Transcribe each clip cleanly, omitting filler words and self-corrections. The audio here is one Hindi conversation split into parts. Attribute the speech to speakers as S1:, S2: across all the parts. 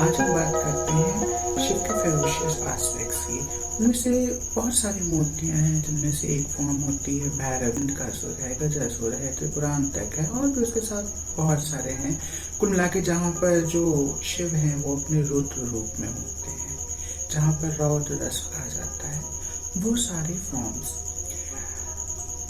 S1: आज हम बात करते हैं शिव के फेरोशियस एस्पेक्ट्स की। उनमें से बहुत सारी मूर्तियां हैं, जिनमें से एक फॉर्म होती है भैरव, इंद्रकासुर है, गजासुर है, त्रिपुरांतक है, और भी उसके साथ बहुत सारे हैं। कुल मिला के जहाँ पर जो शिव हैं वो अपने रुद्र रूप में होते हैं, जहाँ पर रौद्र रस आ जाता है, वो सारे फॉर्म्स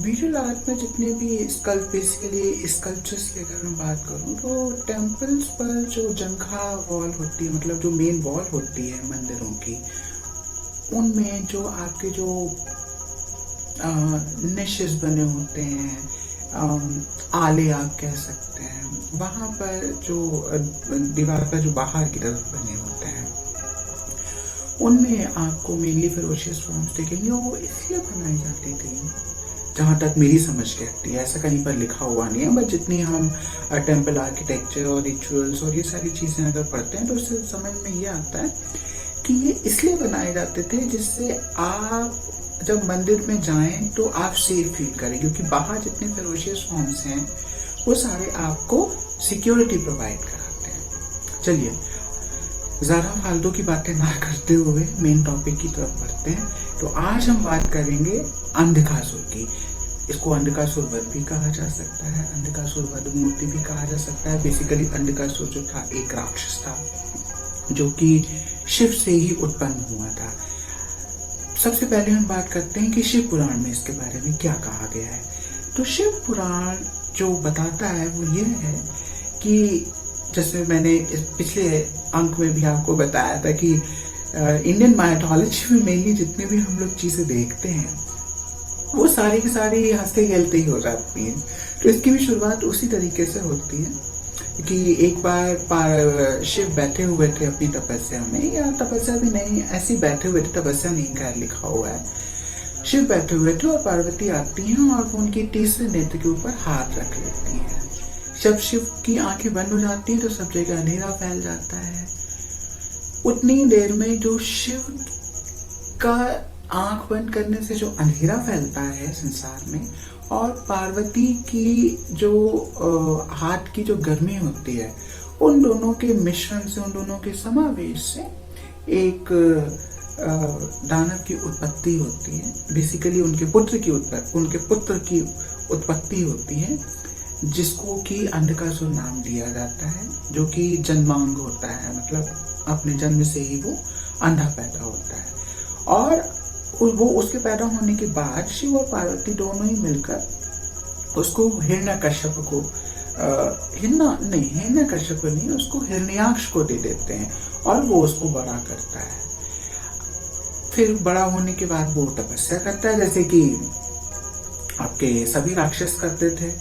S1: विजुअल आर्ट में जितने भी बेसिकली स्कल्पचर्स की अगर मैं बात करूँ तो टेम्पल्स पर जो जंघा वॉल होती है, मतलब जो मेन वॉल होती है मंदिरों की, उनमें जो आपके जो निशेस बने होते हैं, आले आप कह सकते हैं, वहाँ पर जो दीवार पर जो बाहर की तरफ बने होते हैं, उनमें आपको मेनली फेरोशियस फॉर्म्स दिखेंगे। और वो इसलिए बनाई जाती थी, जहाँ तक मेरी समझ कहती है, ऐसा कहीं पर लिखा हुआ नहीं है, बट जितनी हम टेम्पल आर्किटेक्चर और रिचुअल्स और ये सारी चीज़ें अगर पढ़ते हैं तो उससे समझ में ये आता है कि ये इसलिए बनाए जाते थे जिससे आप जब मंदिर में जाएं तो आप सेफ फील करें, क्योंकि बाहर जितने फेरोशियस फॉर्म्स हैं वो सारे आपको सिक्योरिटी प्रोवाइड कराते हैं। चलिए, ज़्यादा फालतू की बातें ना करते हुए मेन टॉपिक की तरफ बढ़ते हैं। तो आज हम बात करेंगे अंधकासुर की। इसको अंधकासुर वध भी कहा जा सकता है, अंधकासुर वध मूर्ति भी कहा जा सकता है। बेसिकली अंधकासुर जो था एक राक्षस था जो कि शिव से ही उत्पन्न हुआ था। सबसे पहले हम बात करते हैं कि शिव पुराण में इसके बारे में क्या कहा गया है। तो शिव पुराण जो बताता है वो ये है कि जैसे मैंने पिछले अंक में भी आपको बताया था कि इंडियन माइथोलॉजी में मेनली जितने भी हम लोग चीजें देखते हैं वो सारी की सारी हंसते खेलते ही हो जाती हैं। तो इसकी भी शुरुआत उसी तरीके से होती है कि एक बार शिव बैठे हुए थे अपनी तपस्या में, या तपस्या भी नहीं, ऐसे बैठे हुए थे, तपस्या नहीं खैर लिखा हुआ है। शिव बैठे हुए थे और पार्वती आती हैं और वो उनके तीसरे नेत्र के ऊपर हाथ रख लेती हैं। जब शिव की आंखें बंद हो जाती हैं तो सब जगह अंधेरा फैल जाता है। उतनी देर में जो शिव का आंख बंद करने से जो अंधेरा फैलता है संसार में, और पार्वती की जो हाथ की जो गर्मी होती है, उन दोनों के मिश्रण से, उन दोनों के समावेश से एक दानव की उत्पत्ति होती है। बेसिकली उनके पुत्र की उत्पत्ति होती है, जिसको कि अंधकासुर नाम दिया जाता है, जो कि जन्मांग होता है, मतलब अपने जन्म से ही वो अंधा पैदा होता है। और वो उसके पैदा होने के बाद शिव और पार्वती दोनों ही मिलकर उसको हिरण्यकश्यप को उसको हिरण्याक्ष को दे देते हैं और वो उसको बड़ा करता है। फिर बड़ा होने के बाद वो तपस्या करता है, जैसे कि आपके सभी राक्षस करते थे।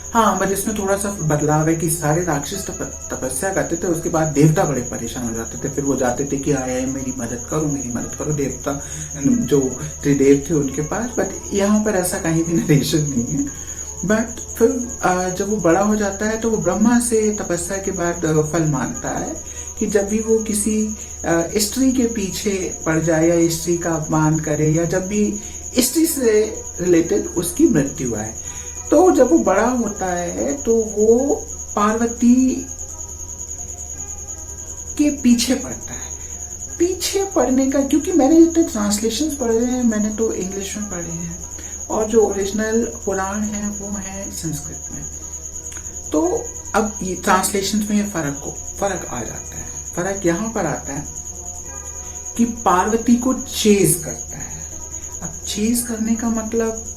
S1: हाँ, बट इसमें थोड़ा सा बदलाव है कि सारे राक्षस तपस्या करते थे, उसके बाद देवता बड़े परेशान हो जाते थे। फिर वो जाते थे कि आए मेरी मदद करो, देवता जो त्रिदेव थे उनके पास। बट यहाँ पर ऐसा कहीं भी नरेशन नहीं है। बट फिर जब वो बड़ा हो जाता है तो वो ब्रह्मा से तपस्या के बाद फल मांगता है कि जब भी वो किसी स्त्री के पीछे पड़ जाए या स्त्री का अपमान करे, या जब भी स्त्री से रिलेटेड उसकी मृत्यु आए, तो जब वो बड़ा होता है तो वो पार्वती के पीछे पड़ता है। पीछे पड़ने का, क्योंकि मैंने जितने ट्रांसलेशंस पढ़े हैं, मैंने तो इंग्लिश में पढ़े हैं, और जो ओरिजिनल पुराण है वो है संस्कृत में। तो अब ये ट्रांसलेशंस में ये फर्क आ जाता है। फर्क यहाँ पर आता है कि पार्वती को चेज करता है। अब चेज करने का मतलब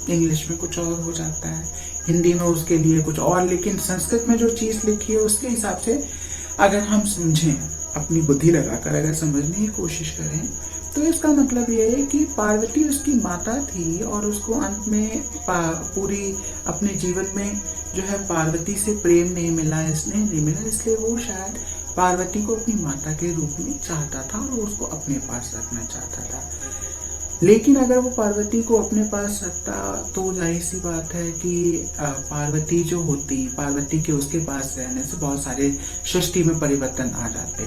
S1: इंग्लिश में कुछ और हो जाता है, हिंदी में उसके लिए कुछ और, लेकिन संस्कृत में जो चीज लिखी है उसके हिसाब से अगर हम समझें, अपनी बुद्धि लगाकर अगर समझने की कोशिश करें, तो इसका मतलब ये है कि पार्वती उसकी माता थी और उसको अंत में पूरी अपने जीवन में जो है पार्वती से प्रेम नहीं मिला, स्नेह नहीं मिला, इसलिए वो शायद पार्वती को अपनी माता के रूप में चाहता था और उसको अपने पास रखना चाहता था। लेकिन अगर वो पार्वती को अपने पास रखता तो जाहिर सी बात है कि पार्वती के उसके पास रहने से बहुत सारे सृष्टि में परिवर्तन आ जाते,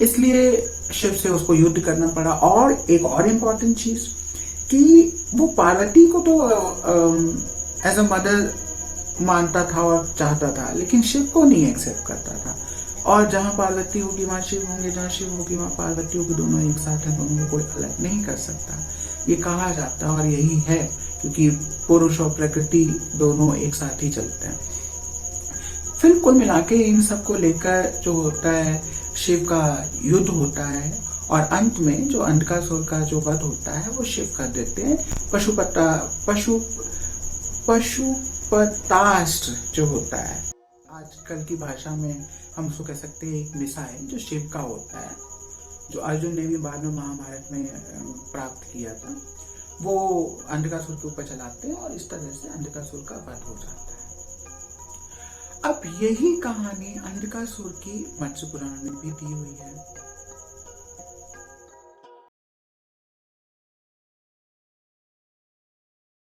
S1: इसलिए शिव से उसको युद्ध करना पड़ा। और एक और इम्पोर्टेंट चीज कि वो पार्वती को तो एज अ मदर मानता था और चाहता था, लेकिन शिव को नहीं एक्सेप्ट करता था। और जहाँ पार्वती होगी वहाँ शिव होंगे, जहाँ शिव होगी वहाँ पार्वती होगी, दोनों एक साथ हैं, दोनों को कोई अलग नहीं कर सकता, ये कहा जाता है। और यही है, क्योंकि पुरुष और प्रकृति दोनों एक साथ ही चलते हैं। फिर कुल मिला के इन सबको लेकर जो होता है, शिव का युद्ध होता है, और अंत में जो अंधकासुर का जो वध होता है वो शिव कर देते हैं। पशुपतास्त्र जो होता है, आजकल की भाषा में हम उसको कह सकते हैं एक मिसाइल, जो शिव का होता है, जो अर्जुन ने भी बाद में महाभारत में प्राप्त किया था, वो अंधकासुर के ऊपर चलाते हैं और इस तरह से अंधकासुर का वध हो जाता है। अब यही कहानी अंधकासुर की मत्स्य पुराण में भी दी हुई है।